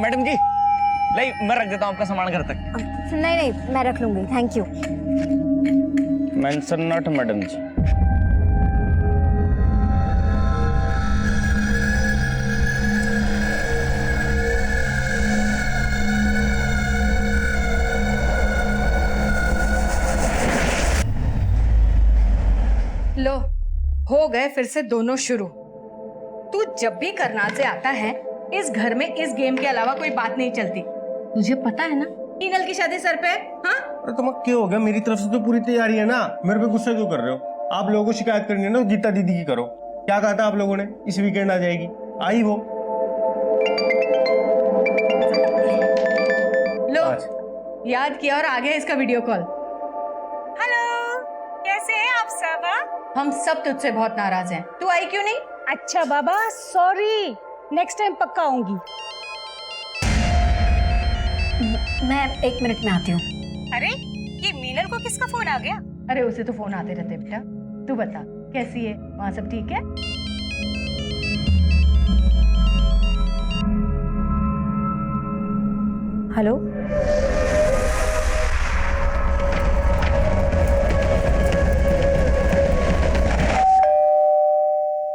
Madam जी, नहीं मैं रख देता हूँ आपका सामान घर तक। नहीं नहीं, मैं रख लूंगी, thank you. Mention not madam ji. लो, हो गए फिर से दोनों शुरू। तू जब भी करनाल से आता है, इस घर में इस गेम के अलावा कोई बात नहीं चलती। तुझे पता है ना, हीनल की शादी सर पे है। हाँ? अरे तुम्हें क्या हो गया? मेरी तरफ से तो पूरी तैयारी है ना। मेरे पे गुस्सा क्यों कर रहे हो? आप लोगों को शिकायत करनी है ना, गीता दीदी की करो। क्या कहा था आप लोगों ने? इस वीकेंड आ जाएगी, आई वो। लो, याद किया और आ गया इसका वीडियो कॉल। हेलो, कैसे हैं आप सब? हम सब तुझसे बहुत नाराज हैं। तू आई क्यों नहीं? अच्छा बाबा, सॉरी, नेक्स्ट टाइम पक्का आऊंगी। मैं 1 मिनट में आती हूँ। अरे, ये मीनल को किसका फोन आ गया? अरे उसे तो फोन आते रहते बेटा। तू बता कैसी है, वहाँ सब ठीक है? हेलो,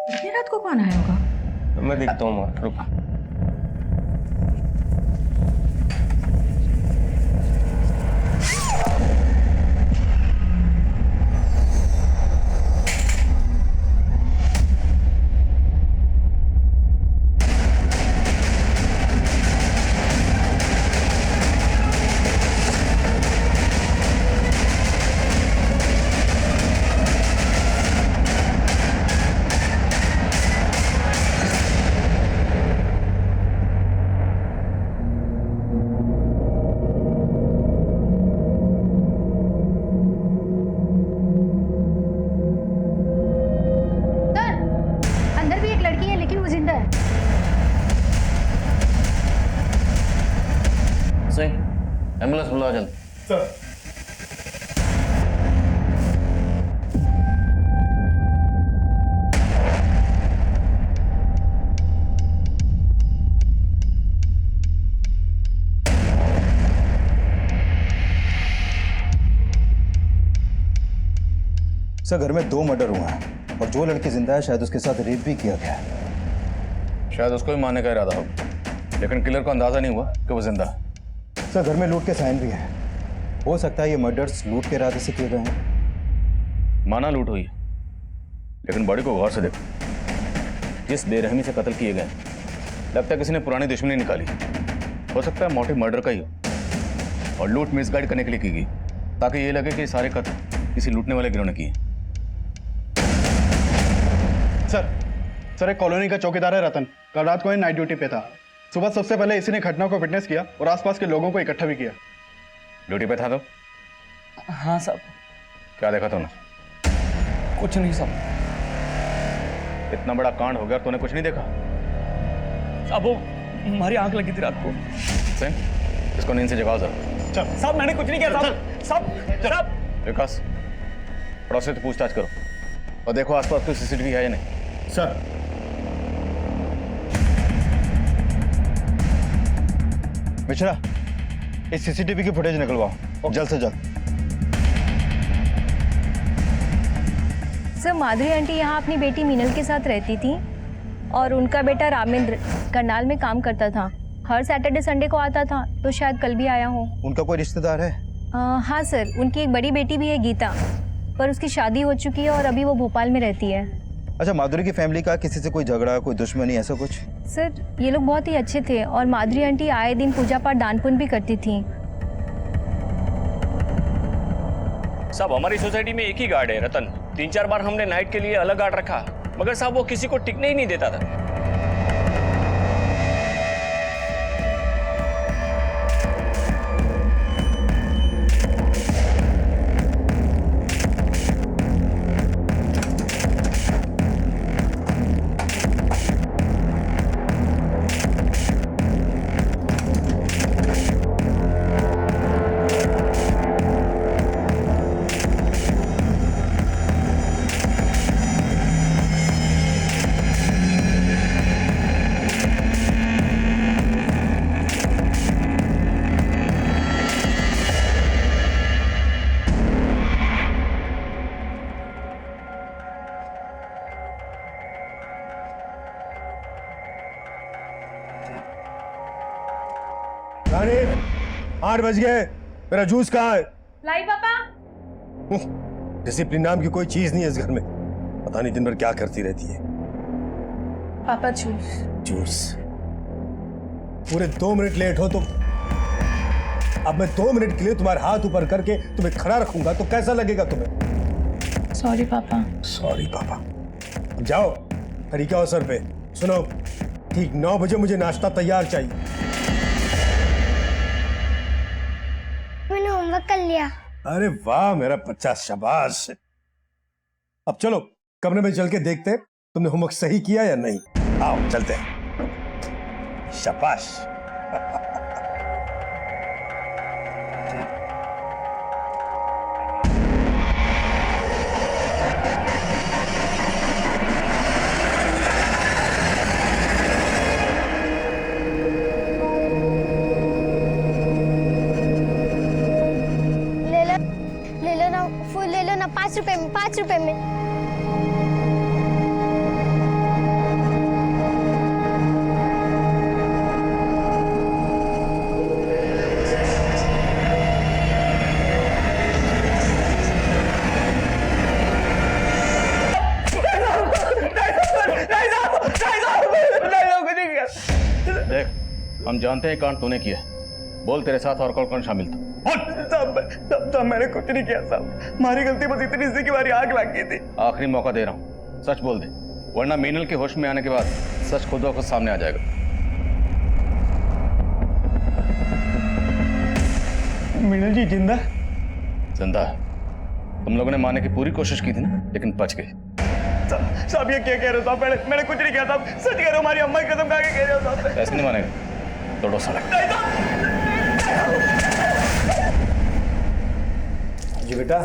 इतनी रात को कौन आया होगा? मैं देखता हूँ, रुक। अंदर भी एक लड़की है लेकिन वो जिंदा है। एम्बुलेंस बुलाओ जल्दी। सर, सर घर में 2 मर्डर हुआ है और जो लड़की जिंदा है शायद उसके साथ रेप भी किया गया है। शायद उसको ही मारने का इरादा हो, लेकिन किलर को अंदाजा नहीं हुआ कि वो जिंदा है। सर घर में लूट के साइन भी हैं। हो सकता है ये मर्डर्स लूट के इरादे से किए गए हैं। माना लूट हुई है, लेकिन बॉडी को गौर से देखो। जिस बेरहमी से कत्ल किए गए, लगता है किसी ने पुरानी दुश्मनी निकाली। हो सकता है मोटिव मर्डर का ही हो और लूट मिसगाइड करने के लिए की गई, ताकि ये लगे कि ये सारे कत्ल किसी लूटने वाले गिरोह ने किए। सर एक कॉलोनी का चौकीदार है रतन। कल रात को ये नाइट ड्यूटी पे था। सुबह सबसे पहले इसी ने घटना को विटनेस किया और आसपास के लोगों को इकट्ठा भी किया। ड्यूटी पे था तो? हाँ साहब। क्या देखा तूने? कुछ नहीं साहब। इतना बड़ा कांड हो गया, तूने कुछ नहीं देखा? अब वो हमारी आंख लगी थी रात को। सिंह, इसको नींद से जगाओ जरा। साहब मैंने कुछ नहीं किया साहब। साहब विकास, पड़ोसी से पूछताछ करो और देखो आसपास कोई सीसीटीवी है या नहीं। सर। मिश्रा, इस सीसीटीवी की फुटेज निकलवाओ जल्द से जल्द। सर माधुरी आंटी यहाँ अपनी बेटी मीनल के साथ रहती थी और उनका बेटा रामेंद्र करनाल में काम करता था। हर सैटरडे संडे को आता था, तो शायद कल भी आया हो। उनका कोई रिश्तेदार है? हाँ सर, उनकी एक बड़ी बेटी भी है गीता, पर उसकी शादी हो चुकी है और अभी वो भोपाल में रहती है। अच्छा, माधुरी की फैमिली का किसी से कोई झगड़ा, कोई दुश्मनी, ऐसा कुछ? सर ये लोग बहुत ही अच्छे थे और माधुरी आंटी आए दिन पूजा पाठ दान पुण्य भी करती थी। साहब हमारी सोसाइटी में एक ही गार्ड है रतन। 3-4 बार हमने नाइट के लिए अलग गार्ड रखा, मगर साहब वो किसी को टिकने ही नहीं देता था। 8 बज गए, मेरा जूस कहाँ है? लाई पापा। डिसिप्लिन नाम की कोई चीज नहीं है इस घर में। पता नहीं दिन भर क्या करती रहती है। पापा जूस। जूस? पूरे 2 मिनट लेट हो तुम। अब मैं 2 मिनट के लिए तुम्हारे हाथ ऊपर करके तुम्हें खड़ा रखूंगा तो कैसा लगेगा तुम्हें? सॉरी पापा। सॉरी पापा। अब जाओ, तरीका हो सर पे। सुनो, ठीक 9 बजे मुझे नाश्ता तैयार चाहिए। मैंने होमवर्क कर लिया। अरे वाह मेरा बच्चा, शाबाश। अब चलो कमरे में चल के देखते हैं तुमने होमवर्क सही किया या नहीं। आओ चलते हैं। शाबाश। ले लो ना फूल, ले लो ना 5 रुपए में, 5 रुपए में। देख, हम जानते हैं कांड तूने किया है। बोल, तेरे साथ और कौन कौन शामिल था? साहब मैंने कुछ नहीं किया साहब। हमारी गलती बस इतनी सी कि हमारी आग लग गई थी। आखिरी मौका दे रहा हूँ, सच बोल दे, वरना मीनल के होश में आने के बाद सच खुद ब खुद सामने आ जाएगा। मीनल जी जिंदा? जिंदा है। तुम लोगों ने मारने की पूरी कोशिश की थी ना, लेकिन बच गए। साहब ये क्या कह रहे हो साहब? मैंने कुछ नहीं किया साहब। सच कह रहे हो, हमारी अम्मा की कसम खा के कह रहे हो साहब। ऐसे नहीं मानेगा, तोड़ो साला। जी बेटा,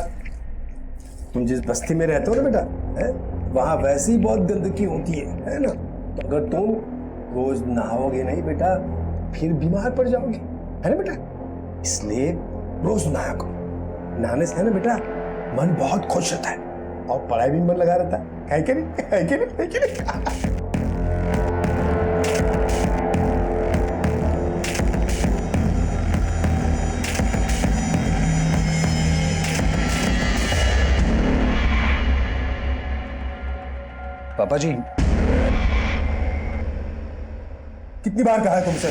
तुम जिस बस्ती में रहते हो ना बेटा, है वहां वैसी बहुत गंदगी होती है ना? तो अगर तुम रोज नहाओगे नहीं बेटा, फिर बीमार पड़ जाओगे, है ना बेटा? इसलिए रोज नहाया करो। नहाने से है ना बेटा, मन बहुत खुश रहता है और पढ़ाई भी मन लगा रहता है कि नहीं? है कि नहीं? है कि नहीं? पापा जी, कितनी बार कहा है तुमसे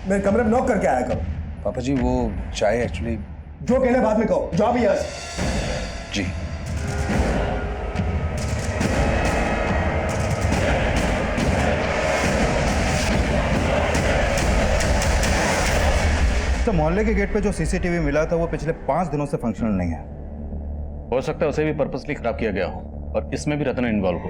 मेरे कमरे में नॉक करके आया करो? पापा जी वो चाय एक्चुअली। जो कहना बाद में कहो, जाओ भी यहाँ से। जी। तो मोहल्ले के गेट पे जो सीसीटीवी मिला था वो पिछले 5 दिनों से फंक्शनल नहीं है। हो सकता है उसे भी पर्पसली खराब किया गया हो और इसमें भी रतन इन्वॉल्व हो।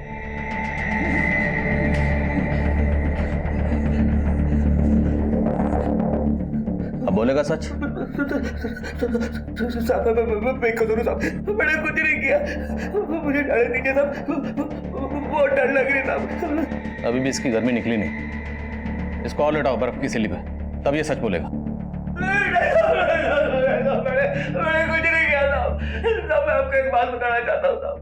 अब बोलेगा सच? साहब मैं कसूर साहब, मैंने कुछ नहीं किया। मुझे डाले दीजिए साहब, बहुत डर लग रही साहब। अभी भी इसकी गर्मी निकली नहीं। इसको और लेटाओ बर्फ की सिली पे, तब ये सच बोलेगा। मैंने कुछ नहीं किया साहब। साहब मैं आपको एक बात बताना चाहता हूँ साहब।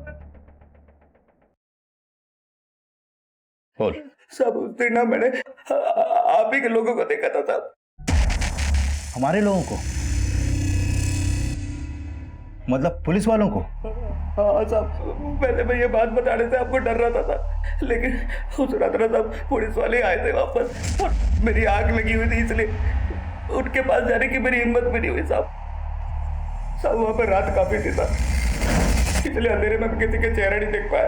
बोल। साहब उस दिन ना मैंने आप ही के लोगों को देखा था साहब। हमारे लोगों को? मतलब पुलिस वालों को? हाँ साहब, पहले मैं ये बात बताने से आपको डर रहा था, लेकिन उस रात ना साहब पुलिस वाले आए थे वापस और मेरी आग लगी हुई थी, इसलिए उनके पास जाने की मेरी हिम्मत भी नहीं हुई साहब। साहब वहाँ पर रात काफी थी साहब, इसलिए अंधेरे में किसी के चेहरा नहीं देख पाया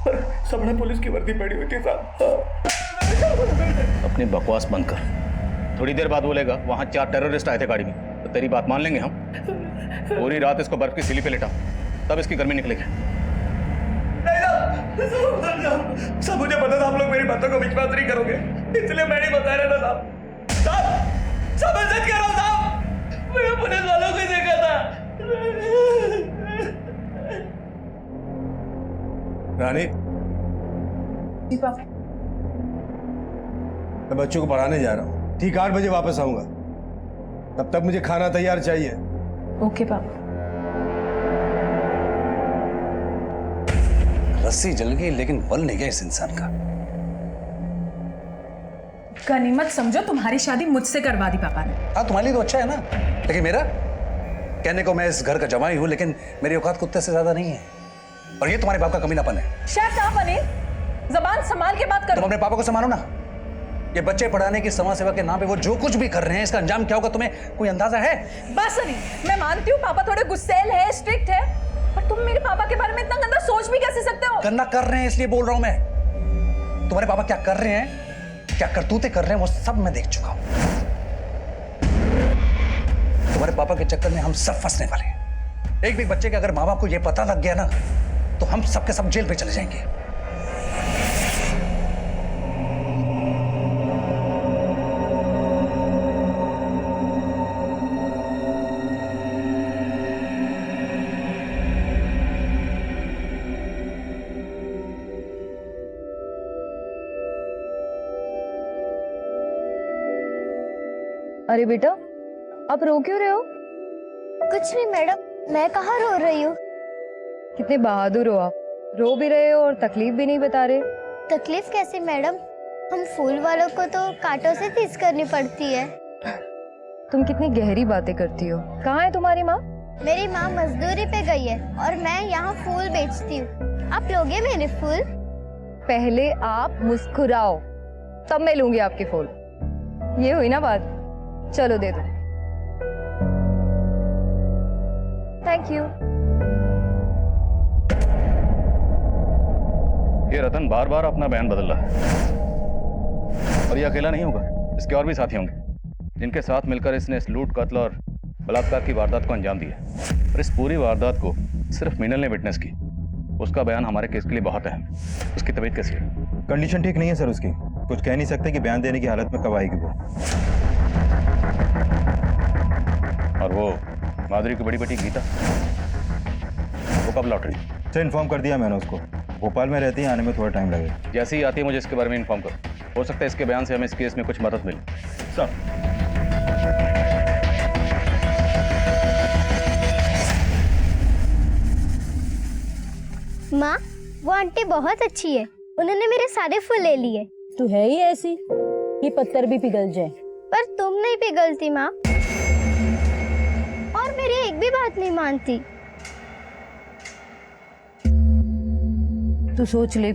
और सबने पुलिस की वर्दी पहनी हुई थी साहब। अपनी बकवास बंद कर। थोड़ी देर बाद बोलेगा वहां 4 टेररिस्ट आए थे गाड़ी में, तो तेरी बात मान लेंगे हम। पूरी रात इसको बर्फ की सिली पे लेटा, तब इसकी गर्मी निकलेगी। सब मुझे पता था आप लोग मेरी बातों को विश्वास नहीं करोगे, इसलिए मैं नहीं बता रहा था साहब। सब मैं सच कह रहा हूँ साहब, मैंने पुलिस वालों को देखा था। रानी, जी पापा। मैं बच्चों को पढ़ाने जा रहा हूँ, ठीक 8 बजे वापस आऊंगा। तब तक मुझे खाना तैयार चाहिए। ओके पापा। रस्सी जल गई लेकिन बल नहीं गया इस इंसान का। गनीमत समझो तुम्हारी शादी मुझसे करवा दी पापा ने। हाँ, तुम्हारे लिए तो अच्छा है ना, लेकिन मेरा कहने को मैं इस घर का जमाई हूँ, लेकिन मेरी औकात कुत्ते से ज्यादा नहीं है। और ये तुम्हारे बाप का कमीनापन है। शायद कहाँ बने, जबान संभाल के बात तुम करो। अपने पापा को संभालो ना। ये बच्चे पढ़ाने की समाज सेवा के नाम पे वो जो कुछ भी कर रहे हैं, इसका अंजाम क्या होगा तुम्हें कोई अंदाजा है? बस नहीं, मैं मानती हूँ पापा थोड़े गुस्सैल है, स्ट्रिक्ट है, पर तुम मेरे पापा के बारे में इतना गंदा सोच भी कैसे सकते हो? गंदा कर रहे हैं इसलिए बोल रहा हूं मैं। तुम्हारे पापा क्या कर रहे हैं, क्या करतूते कर रहे हैं, वो सब मैं देख चुका हूं। तुम्हारे पापा के चक्कर में हम सब फंसने वाले हैं। एक भी बच्चे के अगर माँ बाप को यह पता लग गया ना, तो हम सबके सब जेल पे चले जाएंगे। अरे बेटा, आप रो क्यों रहे हो? कुछ नहीं मैडम, मैं कहाँ रो रही हूँ। कितने बहादुर हो आप, रो भी रहे हो और तकलीफ भी नहीं बता रहे। तकलीफ कैसे मैडम, हम फूल वालों को तो कांटों से फीस करनी पड़ती है। तुम कितनी गहरी बातें करती हो। कहाँ है तुम्हारी माँ? मेरी माँ मजदूरी पे गई है और मैं यहाँ फूल बेचती हूँ। आप लोगे मेरे फूल? पहले आप मुस्कुराओ, तब मैं लूंगी आपके फूल। ये हुई ना बात, चलो दे दो। Thank you. ये रतन बार बार अपना बयान बदल रहा है, और ये अकेला नहीं होगा, इसके और भी साथी होंगे जिनके साथ मिलकर इसने इस लूट, कत्ल और बलात्कार की वारदात को अंजाम दिया। और इस पूरी वारदात को सिर्फ मीनल ने विटनेस की। उसका बयान हमारे केस के लिए बहुत अहम है। उसकी तबीयत कैसी है? कंडीशन ठीक नहीं है सर उसकी, कुछ कह नहीं सकते कि बयान देने की हालत में कब आएगी वो। और वो माधुरी की बड़ी बेटी गीता, वो कब लौट रही? सर इन्फॉर्म कर दिया मैंने उसको, भोपाल में रहती है, आने में थोड़ा टाइम लगेगा। जैसे ही आती है मुझे इसके बारे में इन्फॉर्म करो। हो सकता है इसके बयान से हमें इस केस में कुछ मदद मिले। सर माँ, वो आंटी बहुत अच्छी है, उन्होंने मेरे सारे फूल ले लिए। तू है ही ऐसी, ये पत्थर भी पिघल जाए। पर तुम नहीं पिघलती माँ, और मेरी एक भी बात नहीं मानती। तू सोच ले,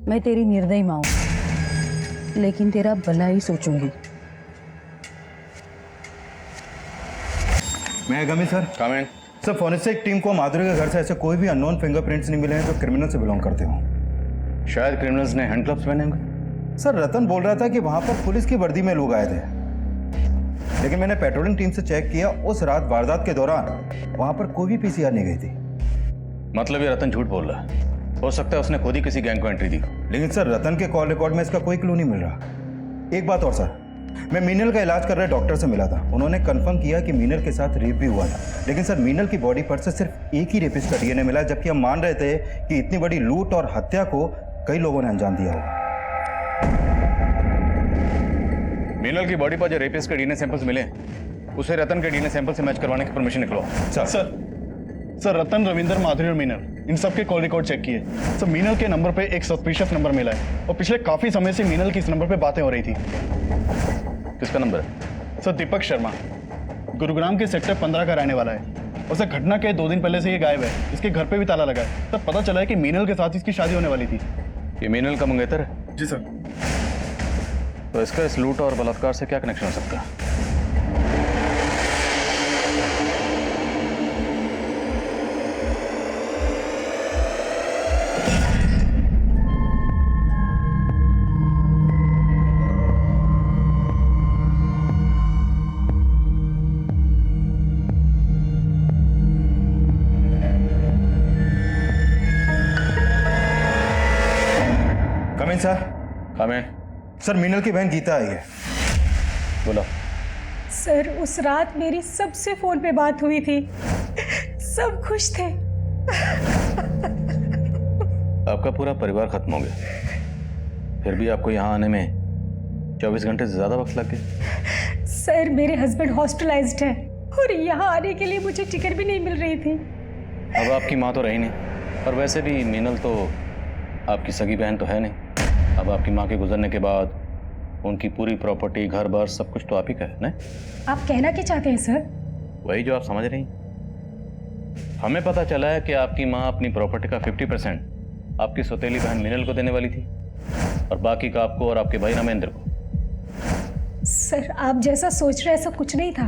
मैं तेरी निर्दयी माँ हूं, लेकिन तेरा भला ही सोचूंगी। मैं गमी sir. Comment. Sir forensic team को माधुरी के घर से ऐसे कोई भी अननोन फिंगरप्रिंट्स नहीं मिले हैं जो क्रिमिनल से बिलोंग करते हो। शायद क्रिमिनल्स ने हैंड ग्लव्स पहने होंगे। सर रतन बोल रहा था कि वहां पर पुलिस की वर्दी में लोग आए थे, लेकिन मैंने पेट्रोलिंग टीम से चेक किया, उस रात वारदात के दौरान वहां पर कोई भी पीसीआर नहीं गई थी। मतलब ये रतन झूठ बोल रहा है। हो सकता है उसने खुद ही किसी गैंग को एंट्री दी। लेकिन सर रतन के कॉल रिकॉर्ड में इसका कोई क्लू नहीं मिल रहा। एक बात और सर, मैं मीनल का इलाज कर रहे डॉक्टर से मिला था, उन्होंने कंफर्म किया कि मीनल के साथ रेप भी हुआ था, लेकिन सर मीनल की बॉडी पर से सिर्फ एक ही रेपिस्ट का डीएनए मिला, जबकि हम मान रहे थे कि इतनी बड़ी लूट और हत्या को कई लोगों ने अंजाम दिया होगा। मीनल की बॉडी पर जो रेपिस्ट के डीएनए सैंपल्स मिले, उसे रतन के डीएनए सैंपल से मैच करवाने की परमिशन निकलवाओ। सर रतन, रविंदर, माधुरी और मीनल, इन सब के कॉल रिकॉर्ड चेक किए। सर मीनल के नंबर पे एक सस्पिशियस नंबर मिला है, और पिछले काफी समय से मीनल की इस नंबर पे बातें हो रही थी। किसका नंबर है? सर दीपक शर्मा, गुरुग्राम के सेक्टर 15 का रहने वाला है, और सर घटना के 2 दिन पहले से ये गायब है। इसके घर पे भी ताला लगा है। तब पता चला है कि मीनल के साथ इसकी शादी होने वाली थी। ये मीनल का मंगेतर है? जी सर। तो इसका इस लूट और बलात्कार से क्या कनेक्शन हो सकता है? Coming sir. हमें सर मीनल की बहन गीता आई है। बोला। सर उस रात मेरी सबसे फोन पे बात हुई थी, सब खुश थे। आपका पूरा परिवार खत्म हो गया, फिर भी आपको यहाँ आने में 24 घंटे से ज्यादा वक्त लग गया। सर मेरे हस्बैंड हॉस्पिटलाइज्ड है और यहाँ आने के लिए मुझे टिकट भी नहीं मिल रही थी। अब आपकी माँ तो रही नहीं, और वैसे भी मीनल तो आपकी सगी बहन तो है नहीं। अब आपकी माँ के गुजरने के बाद उनकी पूरी प्रॉपर्टी, घर बार, सब कुछ तो आप ही का है ना? आप कहना क्या चाहते हैं सर? वही जो आप समझ रही हैं। हमें पता चला है कि आपकी माँ अपनी प्रॉपर्टी का 50% आपकी सौतेली बहन मीनल को देने वाली थी और बाकी का आपको और आपके भाई रामेंद्र को। सर आप जैसा सोच रहे हैं ऐसा कुछ नहीं था,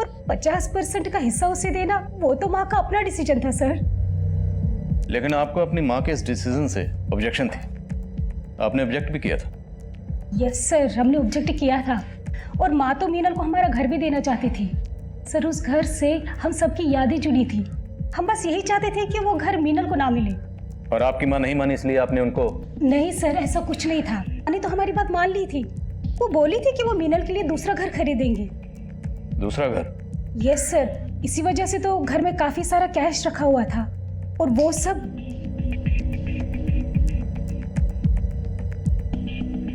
और 50% का हिस्सा उसे देना वो तो माँ का अपना डिसीजन था सर। लेकिन आपको अपनी माँ के इस डिसीजन से ऑब्जेक्शन थी, आपने ऑब्जेक्ट भी किया था। यस सर, हमने ऑब्जेक्ट किया था, और माँ तो मीनल को हमारा घर भी देना चाहती थी सर। उस घर से हम सबकी यादें जुड़ी थी, हम बस यही चाहते थे कि वो घर मीनल को ना मिले। और आपकी माँ नहीं मानी इसलिए आपने उनको? नहीं सर, ऐसा कुछ नहीं था। माँ तो हमारी बात मान ली थी, वो बोली थी कि वो मीनल के लिए दूसरा घर खरीदेंगे। दूसरा घर? यस सर, इसी वजह से तो घर में काफी सारा कैश रखा हुआ था, और वो सब।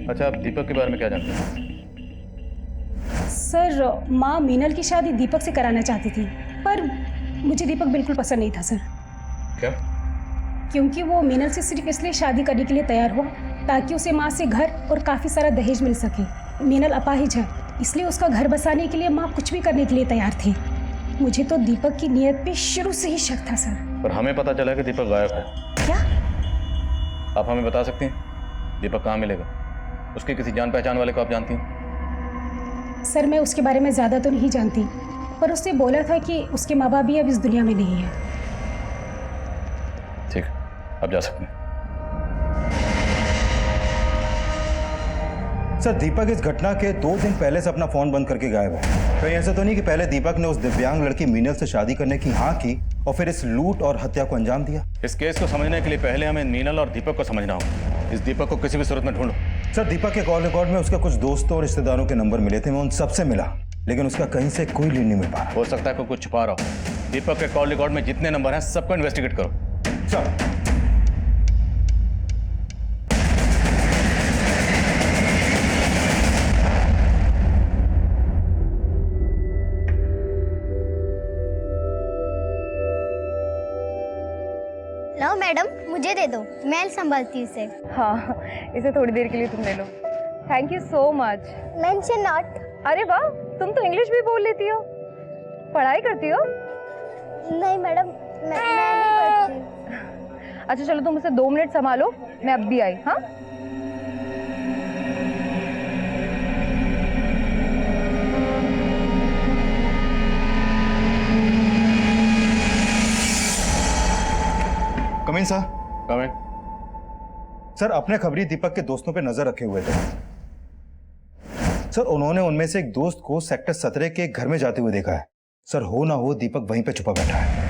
अच्छा, आप दीपक के बारे में क्या जानते हैं? सर माँ मीनल की शादी दीपक से कराना चाहती थी, पर मुझे दीपक बिल्कुल पसंद नहीं था सर। क्या? क्योंकि वो मीनल से सिर्फ इसलिए शादी करने के लिए तैयार हुआ ताकि उसे माँ से घर और काफ़ी सारा दहेज मिल सके। मीनल अपाहिज है, इसलिए उसका घर बसाने के लिए माँ कुछ भी करने के लिए तैयार थी। मुझे तो दीपक की नीयत पे शुरू से ही शक था सर। पर हमें पता चला कि दीपक गायब है। क्या? आप हमें बता सकते हैं दीपक कहाँ मिलेगा? उसके किसी जान पहचान वाले को आप जानती हैं? सर मैं उसके बारे में ज़्यादा तो नहीं जानती, पर उसने बोला था कि उसके माँ बाप भी अब इस दुनिया में नहीं है। ठीक, अब जा सकते हैं। सर दीपक इस घटना के 2 दिन पहले से अपना फोन बंद करके गायब है। कहीं ऐसा तो नहीं कि पहले दीपक ने उस दिव्यांग लड़की मीनल से शादी करने की हाँ की और फिर इस लूट और हत्या को अंजाम दिया? इस केस को समझने के लिए पहले हमें मीनल और दीपक को समझना होगा। इस दीपक को किसी भी सूरत में ढूंढो। सर दीपक के कॉल रिकॉर्ड में उसके कुछ दोस्तों और रिश्तेदारों के नंबर मिले थे, मैं उन सबसे मिला, लेकिन उसका कहीं से कोई लीड नहीं मिल पा रहा। हो सकता है कोई कुछ छुपा रहा हो। दीपक के कॉल रिकॉर्ड में जितने नंबर हैं सबको इन्वेस्टिगेट करो। सर लो मैडम, मुझे दे दो, मैं संभालती हूँ इसे। हाँ, इसे थोड़ी देर के लिए तुम ले लो। Thank you so much. Mention not. अरे वाह, तुम तो इंग्लिश भी बोल लेती हो। पढ़ाई करती हो? नहीं मैडम, मैं नहीं पढ़ती। अच्छा चलो, तुम उसे 2 मिनट संभालो, मैं अब भी आई। हाँ कम इन सर। कम इन। सर अपने खबरी दीपक के दोस्तों पे नजर रखे हुए थे सर। उन्होंने उनमें से एक दोस्त को सेक्टर 17 के घर में जाते हुए देखा है सर। हो ना हो दीपक वहीं पे छुपा बैठा है।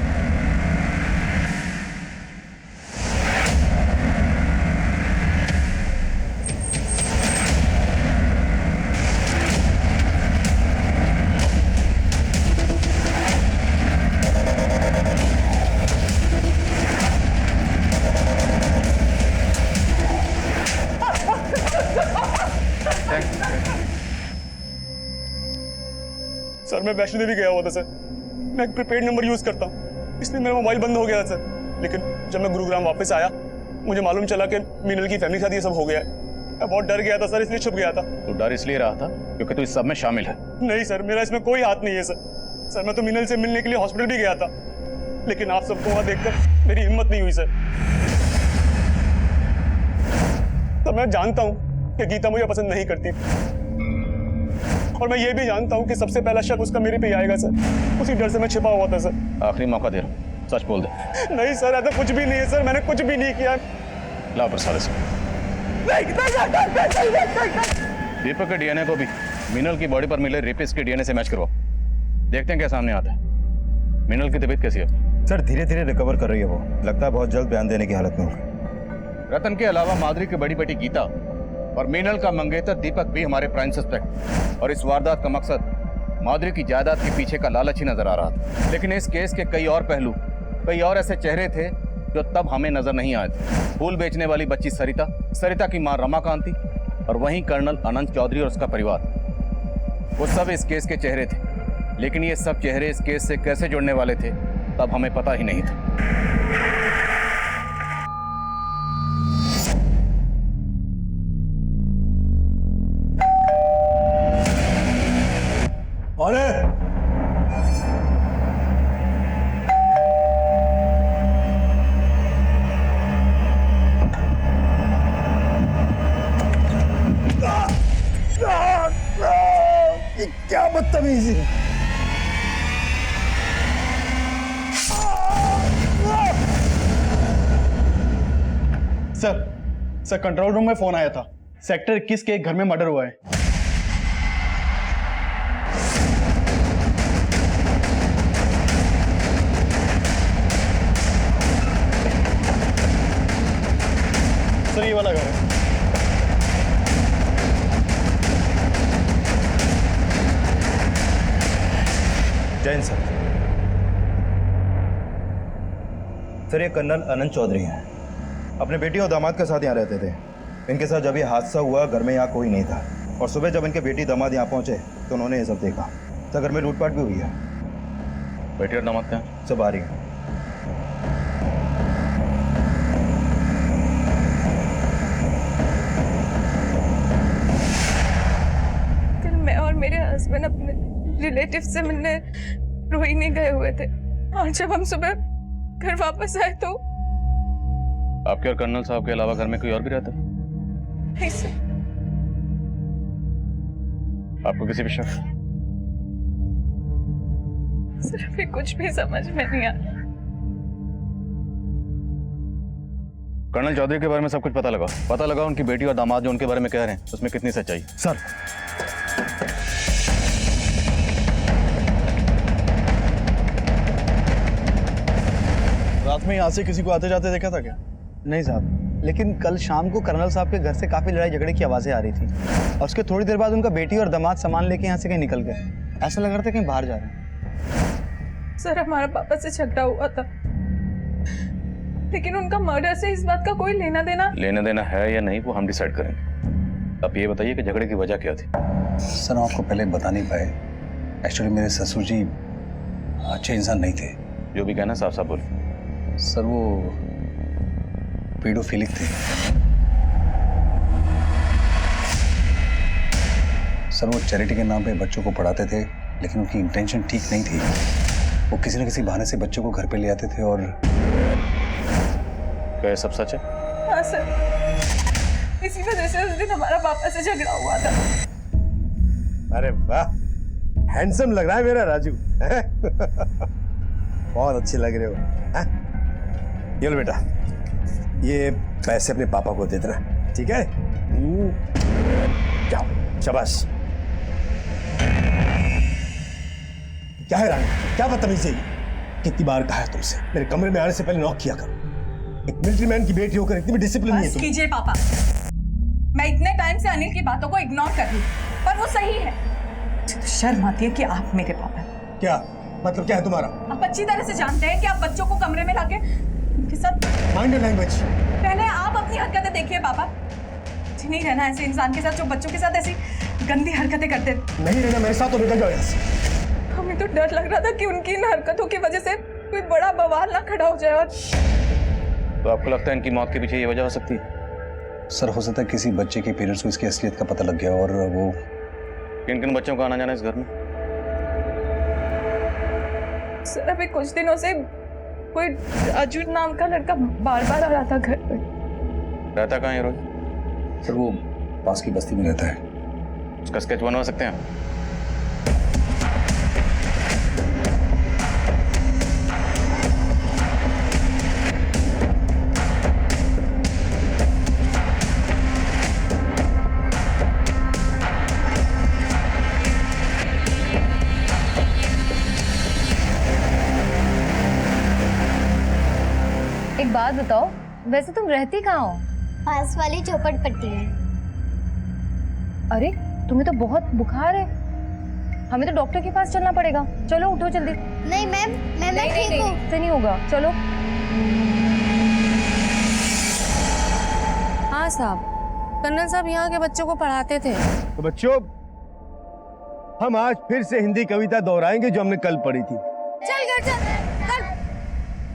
सर मैं वैष्णो देवी गया हुआ था सर। मैं एक प्रीपेड नंबर यूज करता हूँ, इसलिए मेरा मोबाइल बंद हो गया सर। लेकिन जब मैं गुरुग्राम वापस आया मुझे मालूम चला कि मीनल की फैमिली के साथ ये सब हो गया है। मैं बहुत डर गया था सर, इसलिए छुप गया था। तो डर इसलिए रहा था क्योंकि तू इस सब में शामिल है? नहीं सर, मेरा इसमें कोई हाथ नहीं है सर। सर मैं तो मीनल से मिलने के लिए हॉस्पिटल भी गया था, लेकिन आप सबको वहां देखकर मेरी हिम्मत नहीं हुई सर। तो मैं जानता हूँ कि गीता मुझे पसंद नहीं करती, और मैं ये भी जानता हूँ कि सबसे पहला शक उसका मेरे पे ही आएगा सर। उसी डर से मैं छिपा हुआ था सर। आखिरी मौका दे रहा हूँ, सच बोल दे। नहीं सर, ऐसा कुछ भी नहीं है सर, मैंने कुछ भी नहीं किया। ला प्रसाद से। दीपक के डीएनए को भी मीनल की बॉडी पर मिले रेपिस्ट के डीएनए से मैच करवाओ, देखते हैं क्या सामने आता है। मीनल की तबीयत कैसी है? सर धीरे धीरे रिकवर कर रही है वो, लगता है बहुत जल्द बयान देने की हालत में होगी। रतन के अलावा माधुरी की बड़ी बेटी गीता और मीनल का मंगेतर दीपक भी हमारे प्राइम सस्पेक्ट, और इस वारदात का मकसद माधुरी की जायदाद के पीछे का लालच ही नजर आ रहा था। लेकिन इस केस के कई और पहलू, कई और ऐसे चेहरे थे जो तब हमें नजर नहीं आए थे। फूल बेचने वाली बच्ची सरिता, सरिता की मां रमाकांति, और वहीं कर्नल अनंत चौधरी और उसका परिवार, वो सब इस केस के चेहरे थे। लेकिन ये सब चेहरे इस केस से कैसे जुड़ने वाले थे तब हमें पता ही नहीं था। सर कंट्रोल रूम में फोन आया था, सेक्टर 21 के एक घर में मर्डर हुआ है। सर ये वाला घर है। जैन सर। सर ये कर्नल अनंत चौधरी हैं, अपने बेटी और दामाद के साथ यहाँ रहते थे। इनके साथ जब ये हादसा हुआ घर में यहाँ कोई नहीं था, और सुबह जब इनके बेटी दामाद यहाँ पहुंचे तो उन्होंने ये सब देखा। सर घर में लूटपाट भी हुई है। बेटी और दामाद क्या? सब आ रही है। कल मैं और मेरे हस्बैंड अपने रिलेटिव से मिलने रोहिणी गए हुए थे, और जब हम सुबह घर वापस आए तो आपके और कर्नल साहब के अलावा घर में कोई और भी रहता है? नहीं सर। आपको किसी भी शक? सर अभी कुछ भी समझ में नहीं आ रहा। कर्नल चौधरी के बारे में सब कुछ पता लगा उनकी बेटी और दामाद जो उनके बारे में कह रहे हैं उसमें कितनी सच्चाई? सर रात में यहाँ से किसी को आते जाते देखा था क्या? नहीं साहब, लेकिन कल शाम को कर्नल साहब के घर से काफी लड़ाई झगड़े की आवाजें आ रही थी, और उसके थोड़ी देर बाद उनका बेटी और दामाद सामान लेके यहाँ से कहीं निकल गए। ऐसा लग रहा था कहीं बाहर जा रहे हैं। सर हमारा पापा से झगड़ा हुआ था, लेकिन उनका मर्डर से इस बात का कोई लेना देना है या नहीं वो हम डिसाइड करेंगे। आप ये बताइए कि झगड़े की वजह क्या थी? सर हम आपको पहले बता नहीं पाए, एक्चुअली मेरे ससुर जी अच्छे इंसान नहीं थे। जो भी कहना साफ साफ बोले। सर वो पीडोफिलिक थे। सर वो चैरिटी के नाम पे बच्चों को पढ़ाते थे, लेकिन उनकी इंटेंशन ठीक नहीं थी। वो किसी न किसी बहाने से बच्चों को घर पे ले आते थे। और क्या ये सब सच है? हाँ सर, इसी वजह से उस दिन हमारा पापा से झगड़ा हुआ था। अरे वाह, हैंडसम लग रहा है मेरा राजू। बहुत अच्छे लग रहे हो। ये लो बेटा, ये पैसे अपने पापा को दे देना, ठीक है? जाओ, शाबाश। क्या है रानी, क्या बदतमीजी है? कितनी बार कहा है तुमसे मेरे कमरे में आने से पहले नॉक किया करो। एक मिलिट्री मैन की बेटी होकर इतनी भी डिसिप्लिन नहीं है तुम। कीजिए पापा, मैं इतने टाइम से अनिल की बातों को इग्नोर कर रही हूँ, पर वो सही है। मुझे तो शर्म आती है कि आप मेरे पापा। क्या मतलब क्या है तुम्हारा? आप अच्छी तरह से जानते हैं कि आप बच्चों को कमरे में लाके उनके साथ। Mind your language. पहले आप अपनी हरकतें देखिए पापा। नहीं रहना ऐसे इंसान के साथ जो बच्चों के साथ ऐसी गंदी हरकतें करते। नहीं रहना मेरे साथ, तो निकल जाओ यहाँ से। हमें तो डर लग रहा था कि उनकी इन हरकतों की वजह से कोई बड़ा बवाल ना खड़ा हो जाए। और तो आपको लगता है इनकी मौत के पीछे ये वजह हो सकती है? सर हो सकता है किसी बच्चे के पेरेंट्स को इसकी असलियत का पता लग गया, और वो किन किन बच्चों का आना जाना इस घर में? सर अभी कुछ दिनों से कोई राजू नाम का लड़का बार बार आ रहा था घर पे। रहता कहाँ है रोहित? सर वो पास की बस्ती में रहता है। उसका स्केच बनवा सकते हैं? एक बात बताओ, वैसे तुम रहती कहाँ हो? पास वाली झोपड़पट्टी में। अरे तुम्हें तो बहुत बुखार है, हमें तो डॉक्टर के पास चलना पड़ेगा। चलो उठो जल्दी। नहीं मैम, मैं ठीक हूँ। इससे नहीं होगा, चलो। हाँ साहब, कर्नल साहब यहाँ के बच्चों को पढ़ाते थे। तो बच्चों, हम आज फिर से हिंदी कविता दोहराएंगे जो हमने कल पढ़ी थी। चल घर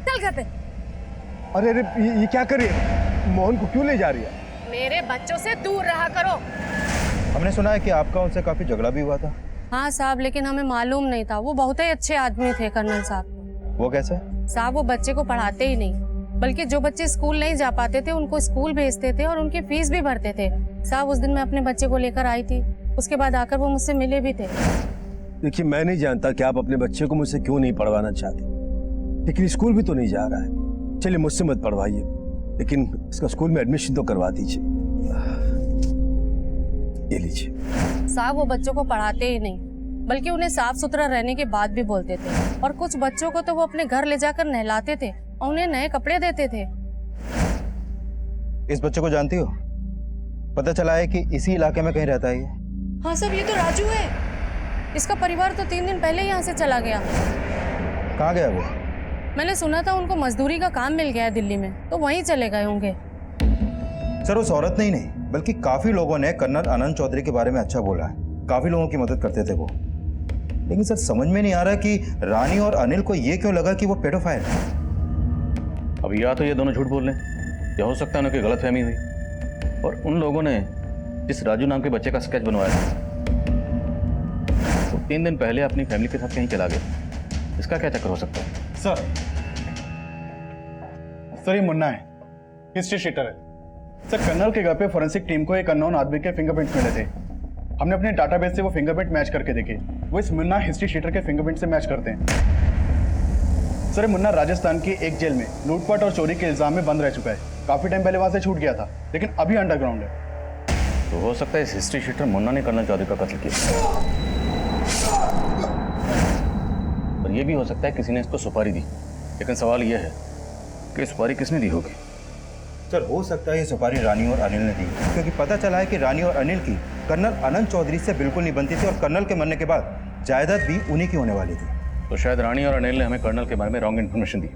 चल घर पे। अरे अरे ये क्या कर रही है? मोहन को क्यों ले जा रही है? मेरे बच्चों से दूर रहा करो। हमने सुना है कि आपका उनसे काफी झगड़ा भी हुआ था। हाँ साहब, लेकिन हमें मालूम नहीं था। वो बहुत ही अच्छे आदमी थे कर्नल साहब। वो कैसे? साहब वो बच्चे को पढ़ाते ही नहीं, बल्कि जो बच्चे स्कूल नहीं जा पाते थे उनको स्कूल भेजते थे और उनकी फीस भी भरते थे। साहब उस दिन मैं अपने बच्चे को लेकर आई थी, उसके बाद आकर वो मुझसे मिले भी थे। देखिए मैं नहीं जानता कि आप अपने बच्चे को मुझसे क्यों नहीं पढ़वाना चाहते, लेकिन स्कूल भी तो नहीं जा रहा है। चलिए मुझसे मत पढ़वाइए, लेकिन इसका स्कूल में एडमिशन तो करवा दीजिए। ये लीजिए। साहब वो बच्चों को पढ़ाते ही नहीं, बल्कि उन्हें साफ सुथरा रहने की बात भी बोलते थे। और कुछ बच्चों को तो वो अपने घर ले जाकर नहलाते थे और उन्हें नए कपड़े देते थे। इस बच्चे को जानती हो? पता चला है कि इसी इलाके में कहीं रहता है ये। हाँ साहब, ये तो राजू है। इसका परिवार तो 3 दिन पहले यहाँ से चला गया। कहाँ गया वो? मैंने सुना था उनको मजदूरी का काम मिल गया है दिल्ली में, तो वहीं चले गए होंगे। सर उस औरत ने ही नहीं बल्कि काफी लोगों ने कर्नल आनंद चौधरी के बारे में अच्छा बोला है। काफी लोगों की मदद करते थे वो। लेकिन सर समझ में नहीं आ रहा कि रानी और अनिल को ये क्यों लगा कि वो पेडोफाइल है। अब या तो ये दोनों झूठ बोल रहे हैं, या हो सकता है उनकी गलतफहमी हुई। और उन लोगों ने जिस राजू नाम के बच्चे का स्केच बनवाया था, वो 3 दिन पहले अपनी फैमिली के साथ कहीं चला गया। इसका क्या चक्कर हो सकता है? सर ये मुन्ना है, हिस्ट्री शीटर है। सर कर्नल के घर पे फोरेंसिक टीम को एक अननोन आदमी के फिंगरप्रिंट्स मिले थे। हमने अपने डाटाबेस से वो फिंगरप्रिंट मैच करके देखे, वो इस मुन्ना हिस्ट्री शीटर के फिंगरप्रिंट से मैच करते हैं। सर मुन्ना राजस्थान की एक जेल में लूटपाट और चोरी के इल्जाम में बंद रह चुका है। काफी टाइम पहले वहां से छूट गया था, लेकिन अभी अंडरग्राउंड है। तो हो सकता है इस हिस्ट्री शीटर मुन्ना ने कर्नल चौधरी का कत्ल किया। और ये भी हो सकता है किसी ने इसको सुपारी दी। लेकिन सवाल यह है कि सुपारी किसने दी होगी? सर हो सकता है ये सुपारी रानी और अनिल ने दी, क्योंकि पता चला है कि रानी और अनिल की कर्नल आनंद चौधरी से बिल्कुल नहीं बनती थी और कर्नल के मरने के बाद जायदाद भी उन्हीं की होने वाली थी। तो शायद रानी और अनिल ने हमें कर्नल के बारे में रॉन्ग इन्फॉर्मेशन दी।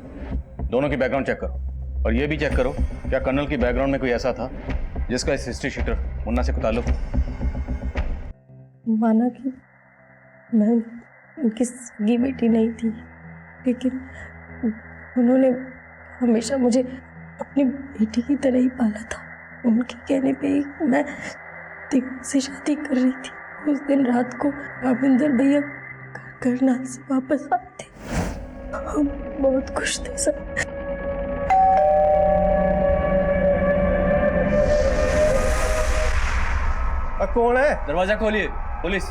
दोनों की बैकग्राउंड चेक करो, और ये भी चेक करो क्या कर्नल की बैकग्राउंड में कोई ऐसा था जिसका इस हिस्ट्री शीटर मुन्ना से कोई ताल्लुक हो। माना कि मैं उनकी सगी बेटी नहीं थी, लेकिन उन्होंने हमेशा मुझे अपनी बेटी की तरह ही पाला था। उनके कहने पे ही मैं दिल से शादी कर रही थी। उस दिन रात को रामेंद्र भैया करनाल से वापस आते, हम बहुत खुश थे सब। कौन है? दरवाजा खोलिए। पुलिस।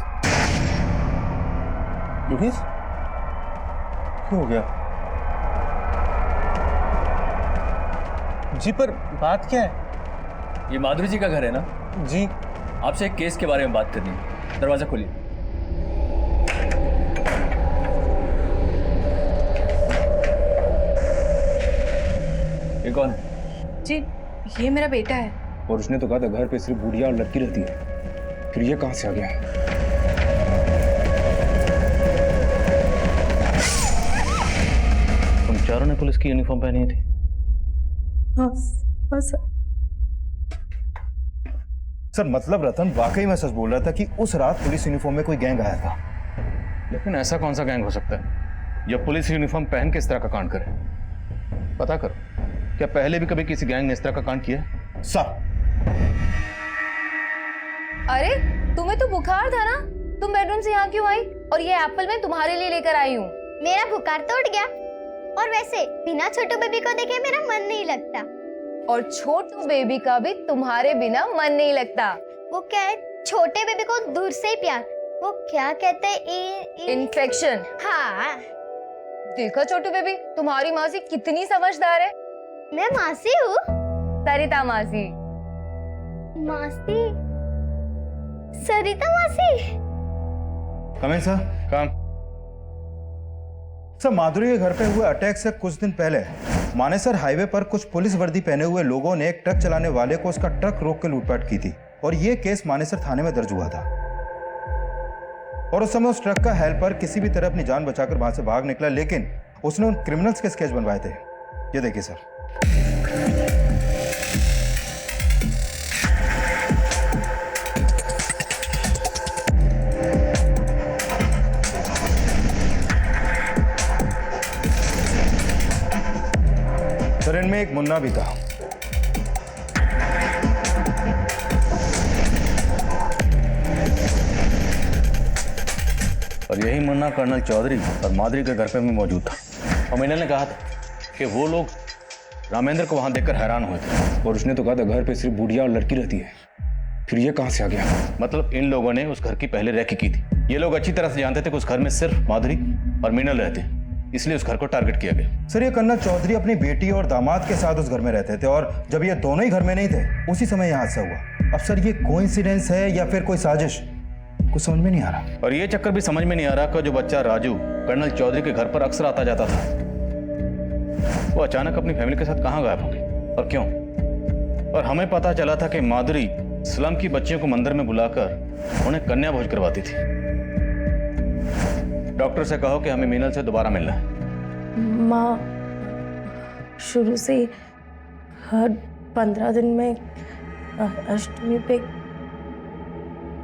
पुलिस? क्या हो गया? जी पर बात क्या है? ये माधुरी जी का घर है ना? जी। आपसे एक केस के बारे में बात करनी है। दरवाजा खोलिए। ये कौन है? जी ये मेरा बेटा है। और उसने तो कहा था घर पे सिर्फ बुढ़िया और लड़की रहती है, फिर ये कहां से आ गया? तुम चारों ने पुलिस की यूनिफॉर्म पहनी थी? हाँ बस। सर मतलब रतन वाकई में सच बोल रहा था कि उस रात पुलिस यूनिफॉर्म में कोई गैंग आया था। लेकिन ऐसा कौन सा गैंग हो सकता है जो पुलिस यूनिफॉर्म पहन के इस तरह का कांड करे? पता करो, क्या पहले भी कभी किसी गैंग ने इस तरह का कांड किया? सर अरे तुम्हें तो बुखार था ना, तुम बेडरूम से यहाँ क्यों आई? और ये एप्पल मैं तुम्हारे लिए लेकर आई हूँ। मेरा बुखार तो उठ गया, और वैसे बिना छोटू बेबी को देखे मेरा मन नहीं लगता। और छोटू बेबी का भी तुम्हारे बिना मन नहीं लगता। वो क्या है, छोटे बेबी को दूर से ही प्यार, वो क्या कहते हैं, इन्फेक्शन। हाँ देखो छोटू बेबी, तुम्हारी मासी कितनी समझदार है। मैं मासी हूँ? सरिता मासी। मासी? सरिता मासी? कम इन सर। काम। सर माधुरी के घर पे हुए अटैक से कुछ दिन पहले मानेसर हाईवे पर कुछ पुलिस वर्दी पहने हुए लोगों ने एक ट्रक चलाने वाले को उसका ट्रक रोक के लूटपाट की थी, और यह केस मानेसर थाने में दर्ज हुआ था। और उस समय उस ट्रक का हेल्पर किसी भी तरह अपनी जान बचाकर वहां से भाग निकला, लेकिन उसने उन क्रिमिनल्स के स्केच बनवाए थे। ये देखिए सर। सर इनमें एक मुन्ना भी था। और यही मुन्ना कर्नल चौधरी और माधुरी के घर पे भी मौजूद था। और मिनल ने कहा था कि वो लोग रामेंद्र को वहां देखकर हैरान हुए थे। और उसने तो कहा था घर पे सिर्फ बुढ़िया और लड़की रहती है, फिर ये कहां से आ गया? मतलब इन लोगों ने उस घर की पहले रेकी की थी। ये लोग अच्छी तरह से जानते थे कि उस घर में सिर्फ माधुरी और मीनल रहते। इसलिए उस घर को टारगेट किया गया। सर ये कर्नल चौधरी अपनी बेटी और दामाद के साथ उस घर में रहते थे और जब ये दोनों ही घर में नहीं थे उसी समय यहाँ हादसा हुआ। अब सर ये कोइंसिडेंस है या फिर कोई साजिश, कुछ समझ में नहीं आ रहा। और ये चक्कर भी समझ में नहीं आ रहा कि जो बच्चा राजू कर्नल चौधरी के घर पर अक्सर आता जाता था, वो अचानक अपनी फैमिली के साथ कहाँ गायब हो गई और क्यों। और हमें पता चला था कि माधुरी स्लम की बच्चियों को मंदिर में बुलाकर उन्हें कन्या भोज करवाती थी। डॉक्टर से कहो कि हमें मीनल से दोबारा मिलना है। माँ शुरू से हर 15 दिन में अष्टमी पे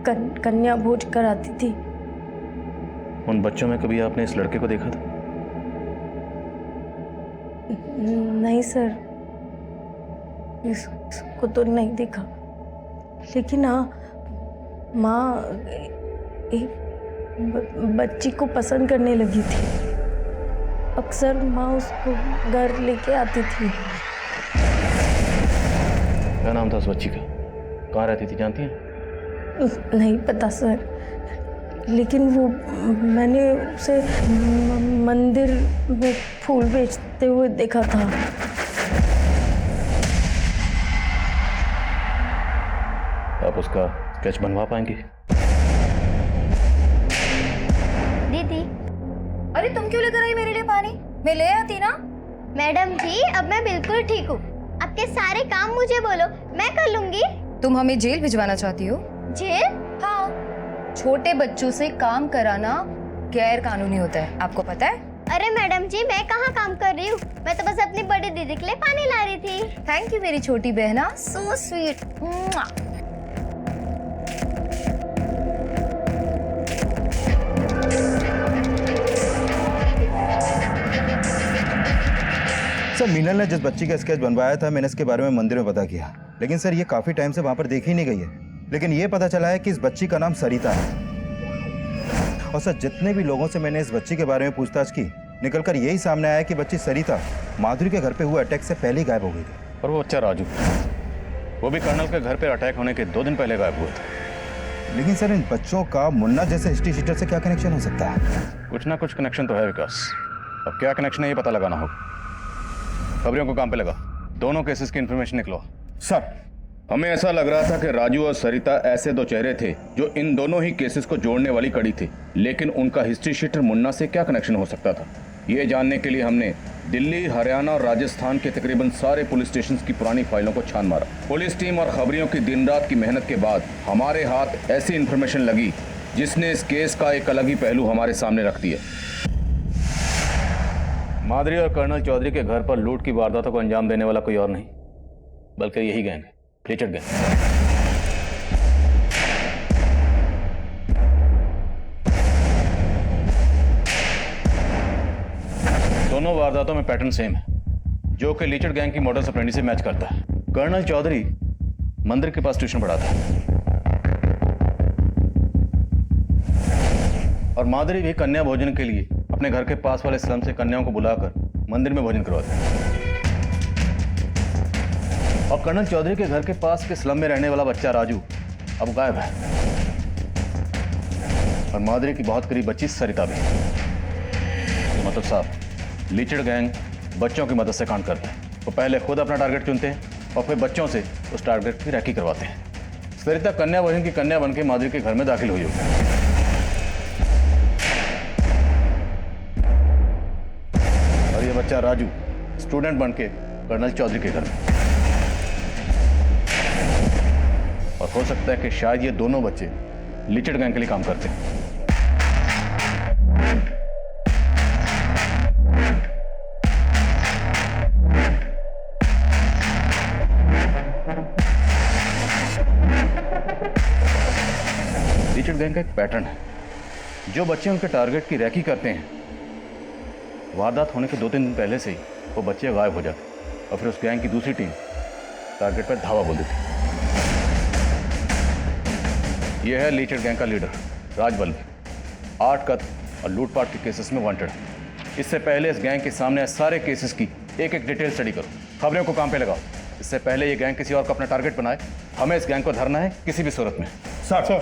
कन्या भोज कराती थी। उन बच्चों में कभी आपने इस लड़के को देखा था? नहीं सर, इसको तो नहीं देखा, लेकिन हाँ माँ एक बच्ची को पसंद करने लगी थी। अक्सर माँ उसको घर लेके आती थी। क्या नाम था उस बच्ची का? कहाँ रहती थी जानती हैं? नहीं पता सर, लेकिन वो मैंने उसे मंदिर में फूल बेचते हुए देखा था। आप उसका स्केच बनवा पाएंगे? दीदी, अरे तुम क्यों लेकर आई मेरे लिए पानी? मैं ले आती ना। मैडम जी अब मैं बिल्कुल ठीक हूँ। आपके सारे काम मुझे बोलो, मैं कर लूंगी। तुम हमें जेल भिजवाना चाहती हो? जेल? हाँ, छोटे बच्चों से काम कराना गैर कानूनी होता है, आपको पता है? अरे मैडम जी मैं कहाँ काम कर रही हूँ, मैं तो बस अपनी बड़ी दीदी के लिए पानी ला रही थी। थैंक यू मेरी छोटी बहना, सो स्वीट। सर मीनल ने जिस बच्ची का स्केच बनवाया था मैंने इसके बारे में मंदिर में पता किया, लेकिन सर ये काफी टाइम से वहां पर देखी नहीं गई है। लेकिन ये पता चला है कि इस बच्ची का नाम सरिता है। और सर जितने भी लोगों से मैंने इस बच्ची के बारे में पूछताछ की, निकलकर यही सामने आया कि बच्ची सरिता माधुरी के घर पे हुए अटैक से पहले ही गायब हो गई थी। और वो बच्चा राजू, वो भी कर्नल के घर पर अटैक होने के 2 दिन पहले गायब हुआ था। लेकिन सर इन बच्चों का मुन्ना जैसे हिस्ट्री शीटर से क्या कनेक्शन हो सकता है? कुछ ना कुछ कनेक्शन तो है विकास, अब क्या कनेक्शन है ये पता लगाना होगा। खबरों को काम पे लगा, दोनों केसेस की इंफॉर्मेशन निकलो। सर हमें ऐसा लग रहा था कि राजू और सरिता ऐसे 2 चेहरे थे जो इन दोनों ही केसेस को जोड़ने वाली कड़ी थी, लेकिन उनका हिस्ट्री शीटर मुन्ना से क्या कनेक्शन हो सकता था, ये जानने के लिए हमने दिल्ली, हरियाणा और राजस्थान के तकरीबन सारे पुलिस स्टेशन की पुरानी फाइलों को छान मारा। पुलिस टीम और खबरियों की दिन रात की मेहनत के बाद हमारे हाथ ऐसी इंफॉर्मेशन लगी जिसने इस केस का एक अलग ही पहलू हमारे सामने रख दिया। माधुरी और कर्नल चौधरी के घर पर लूट की वारदातों को अंजाम देने वाला कोई और नहीं बल्कि यही गैंग है, फ्लेचर गैंग। दोनों वारदातों में पैटर्न सेम है, जो कि लीचड़ गैंग की मॉडस ऑपरेंडी से मैच करता है। कर्नल चौधरी मंदिर के पास ट्यूशन पढ़ाता है और माधुरी भी कन्या भोजन के लिए अपने घर के पास वाले स्लम से कन्याओं को बुलाकर मंदिर में भोजन करवाते हैं। और कर्नल चौधरी के घर के पास के स्लम में रहने वाला बच्चा राजू अब गायब है और माधुरी की बहुत करीब बच्ची सरिता भी। मतलब साहब लीचड़ गैंग बच्चों की मदद से कांड करते हैं। वो पहले खुद अपना टारगेट चुनते हैं और फिर बच्चों से उस टारगेट की रैकी करवाते हैं। सरिता कन्या भोजन की कन्या बनकर माधुरी के घर में दाखिल हुई होगी और ये बच्चा राजू स्टूडेंट बनके कर्नल चौधरी के घर में। और हो सकता है कि शायद ये दोनों बच्चे लीचड़ गैंग के लिए काम करते हैं। लीचड़ गैंग का एक पैटर्न है, जो बच्चे उनके टारगेट की रैकी करते हैं, वारदात होने के 2-3 दिन पहले से ही वो बच्चे गायब हो जाते और फिर उस गैंग की दूसरी टीम टारगेट पर धावा बोल देती। यह है लीचड़ गैंग का लीडर राजबल्लभ, 8 कत्ल और लूटपाट के केसेस में वांटेड है। इससे पहले इस गैंग के सामने सारे केसेस की एक एक डिटेल स्टडी करो, खबरों को काम पे लगाओ। इससे पहले ये गैंग किसी और को अपना टारगेट बनाए, हमें इस गैंग को धरना है किसी भी सूरत में। सर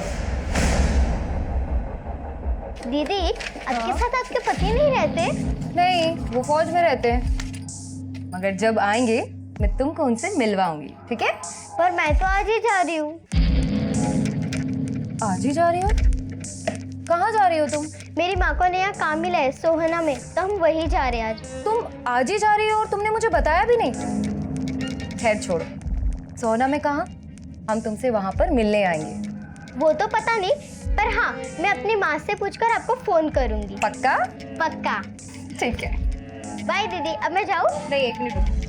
दीदी, आपके साथ आपके पति नहीं रहते? नहीं, वो फौज में रहते हैं। मगर जब आएंगे मैं तुमको उनसे मिलवाऊंगी, ठीक है? पर मैं तो आज ही जा रही हूँ। आज ही जा रही हो? कहाँ जा रही हो तुम? मेरी माँ को नया काम मिला है सोहना में, तो हम वही जा रहे हैं आज। तुम आज ही जा रही हो और तुमने मुझे बताया भी नहीं? खैर छोड़ो, सोहना में कहाँ? हम तुमसे वहां पर मिलने आएंगे। वो तो पता नहीं, पर हाँ, मैं अपनी माँ से पूछकर आपको फोन करूंगी। पक्का? पक्का। ठीक है। बाय दीदी, अब मैं जाऊँ? नहीं, 1 मिनट रुको।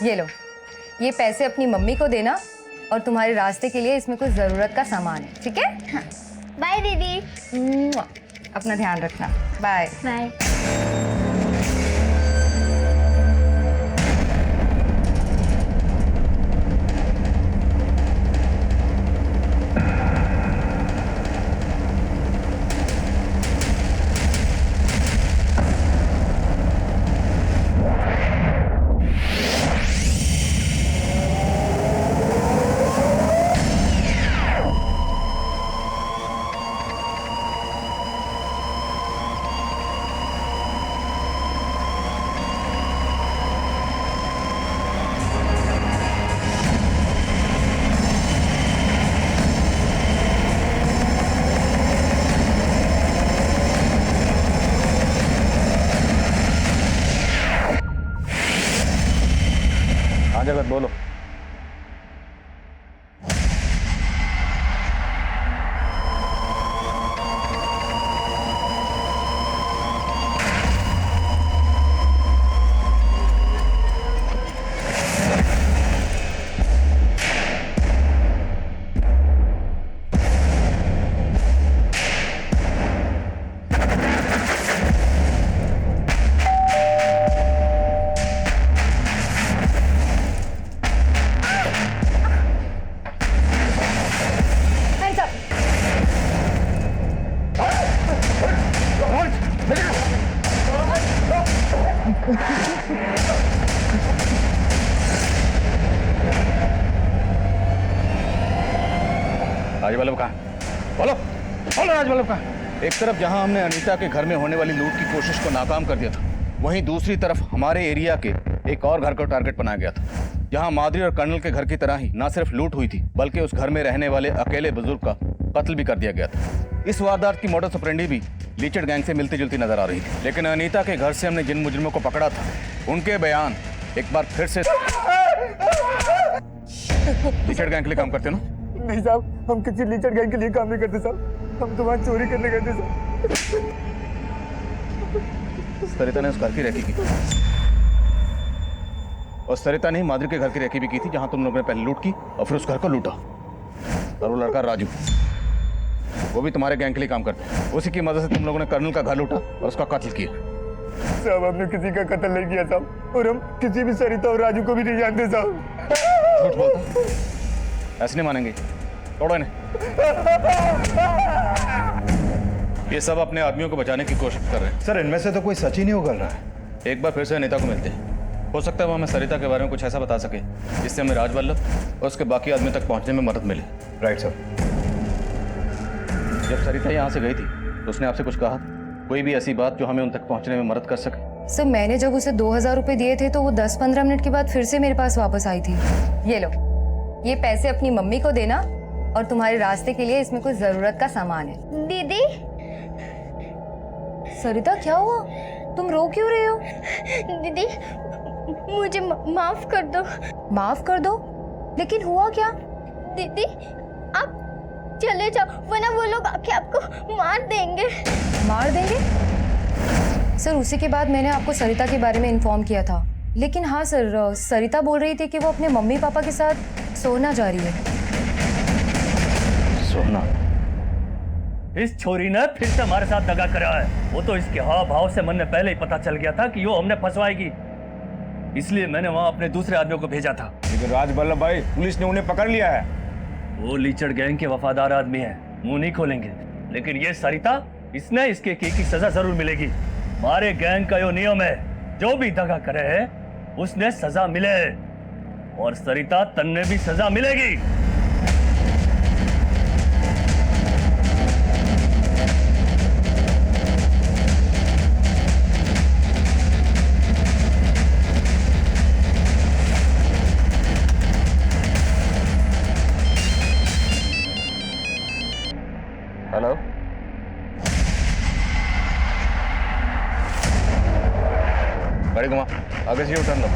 ये लो, ये पैसे अपनी मम्मी को देना और तुम्हारे रास्ते के लिए इसमें कुछ जरूरत का सामान है, ठीक है? बाय दीदी। अपना ध्यान रखना। Bye bye. जगत बोलो। राजवल्लभ कहाँ? बोलो बोलो, राजवल्लभ कहाँ? एक तरफ जहां हमने अनीता के घर में होने वाली लूट की कोशिश को नाकाम कर दिया था, वहीं दूसरी तरफ हमारे एरिया के एक और घर को टारगेट बनाया गया था, जहां माधुरी और कर्नल के घर की तरह ही न सिर्फ लूट हुई थी, बल्कि उस घर में रहने वाले अकेले बुजुर्ग का कत्ल भी कर दिया गया था। इस वारदात की मॉडस ऑपरेंडी भी लीचड़ गैंग से मिलती जुलती नजर आ रही थी, लेकिन अनीता के घर से हमने जिन मुजरिमों को पकड़ा था, उनके बयान एक बार फिर से लीचड़ गैंग के लिए काम करते ना? नहीं साहब, हम किसी लीचड़ गैंग के लिए काम नहीं करते साहब, हम तो वहाँ चोरी करने गए थे साहब। सरिता ने उस घर की रेकी की, और सरिता ने ही माधुरी के घर की रेकी भी की थी, जहां तुम लोगों ने पहले लूट की और फिर उस घर को लूटा। और वो लड़का राजू, वो भी तुम्हारे गैंग के लिए काम करता है। उसी की मदद से तुम लोगों ने कर्नल का घर लूटा और उसका कत्ल किया। साहब हमने किसी का कत्ल नहीं किया साहब, और हम किसी भी सरिता और राजू को भी नहीं जानते साहब। झूठ बोलता, ऐसे नहीं मानेंगे, तोड़ो इन्हें। ये सब अपने आदमियों को बचाने की कोशिश कर रहे हैं। सर, इनमें से तो कोई सच ही नहीं उगल रहा है। एक बार फिर से अनीता को मिलते हैं, हो सकता है वो हमें सरिता के बारे में कुछ ऐसा बता सके जिससे हमें राजवल्लभ और उसके बाकी आदमी तक पहुंचने में मदद मिले। Right sir. जब सरिता यहाँ से गई थी तो उसने आपसे कुछ कहा? कोई भी ऐसी बात जो हमें उन तक पहुंचने में मदद कर सके? सर, मैंने जब उसे 2000 रुपए दिए थे तो वो 10-15 मिनट के बाद फिर से मेरे पास वापस आई थी। ये लो, ये पैसे अपनी मम्मी को देना और तुम्हारे रास्ते के लिए इसमें कुछ जरूरत का सामान है। दीदी। सरिता, क्या हुआ? तुम रो क्यों रही हो? दीदी, मुझे माफ कर दो। माफ कर दो? लेकिन हुआ क्या? दीदी, आप चले जाओ, वरना वो लोग आके आपको मार देंगे। मार देंगे? सर, उसी के बाद मैंने आपको सरिता के बारे में इन्फॉर्म किया था। लेकिन हाँ सर, सरिता बोल रही थी कि वो अपने मम्मी पापा के साथ सोना जा रही है। सोना? इस छोरी ने फिर से हमारे साथ दगा करा है। वो तो इसके हाव भाव से मन में पहले ही पता चल गया था कि वो हमने फंसवाएगी, इसलिए मैंने वहां अपने दूसरे आदमियों को भेजा था। लेकिन राजवल्लभ भाई, पुलिस ने उन्हें पकड़ लिया है। वो लीचड़ गैंग के वफादार आदमी है, मुंह नहीं खोलेंगे। लेकिन ये सरिता, इसने इसके की सजा जरूर मिलेगी। हमारे गैंग का यो नियम है, जो भी दगा करे है उसने सजा मिले, और सरिता तन्ने भी सजा मिलेगी। हेलो, गाड़ी घुमा, आगे से उठा लो।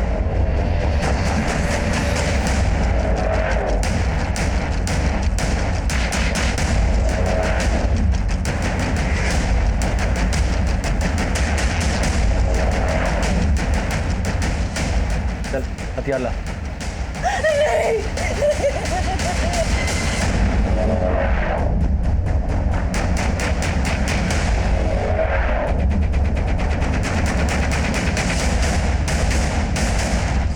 चल हथियार ला।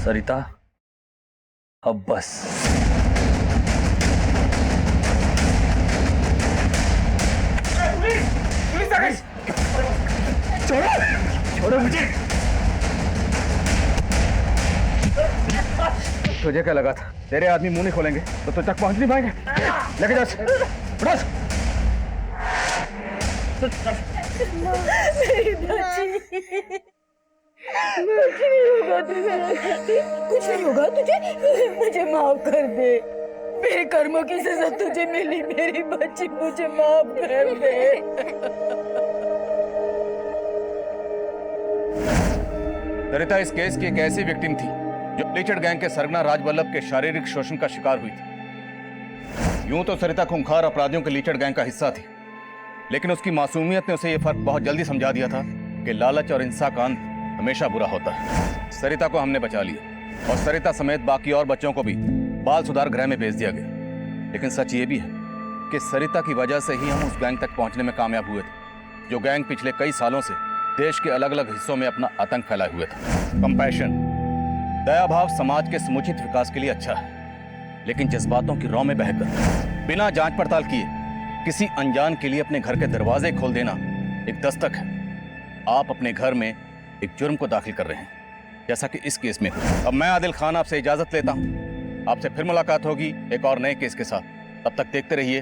सरिता, अब बस। छोड़ो, छोड़ो मुझे। तुझे क्या लगा था तेरे आदमी मुंह नहीं खोलेंगे तो तुझ तक पहुंच नहीं पाएंगे? लेके जा, उठा। मेरी बच्ची, कुछ नहीं होगा तुझे, कुछ नहीं होगा तुझे, मुझे माफ कर दे। मेरे कर्मों की सजा तुझे मिली मेरी बच्ची, मुझे माफ कर दे। सरिता इस केस की एक ऐसी विक्टिम थी जो लीचड़ गैंग के सरगना राजवल्लभ के शारीरिक शोषण का शिकार हुई थी। यूं तो सरिता खूंखार अपराधियों के लीचड़ गैंग का हिस्सा थी, लेकिन उसकी मासूमियत ने उसे यह फर्क बहुत जल्दी समझा दिया था कि लालच और हिंसा का अंत हमेशा बुरा होता है। सरिता को हमने बचा लिया और सरिता समेत बाकी और बच्चों को भी बाल सुधार गृह में भेज दिया गया। लेकिन सच ये भी है कि सरिता की वजह से ही हम उस गैंग तक पहुंचने में कामयाब हुए थे, जो गैंग पिछले कई सालों से देश के अलग अलग हिस्सों में अपना आतंक फैलाए हुए था। कंपैशन, दया भाव समाज के समुचित विकास के लिए अच्छा है, लेकिन जज्बातों की रौ में बहकर बिना जांच पड़ताल किए किसी अनजान के लिए अपने घर के दरवाजे खोल देना एक दस्तक है। आप अपने घर में एक जुर्म को दाखिल कर रहे हैं, जैसा कि इस केस में। अब मैं आदिल खान आपसे इजाजत लेता हूं। आपसे फिर मुलाकात होगी एक और नए केस के साथ। तब तक देखते रहिए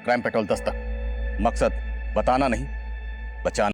क्राइम पेट्रोल दस्तक। मकसद बताना नहीं, बचाना।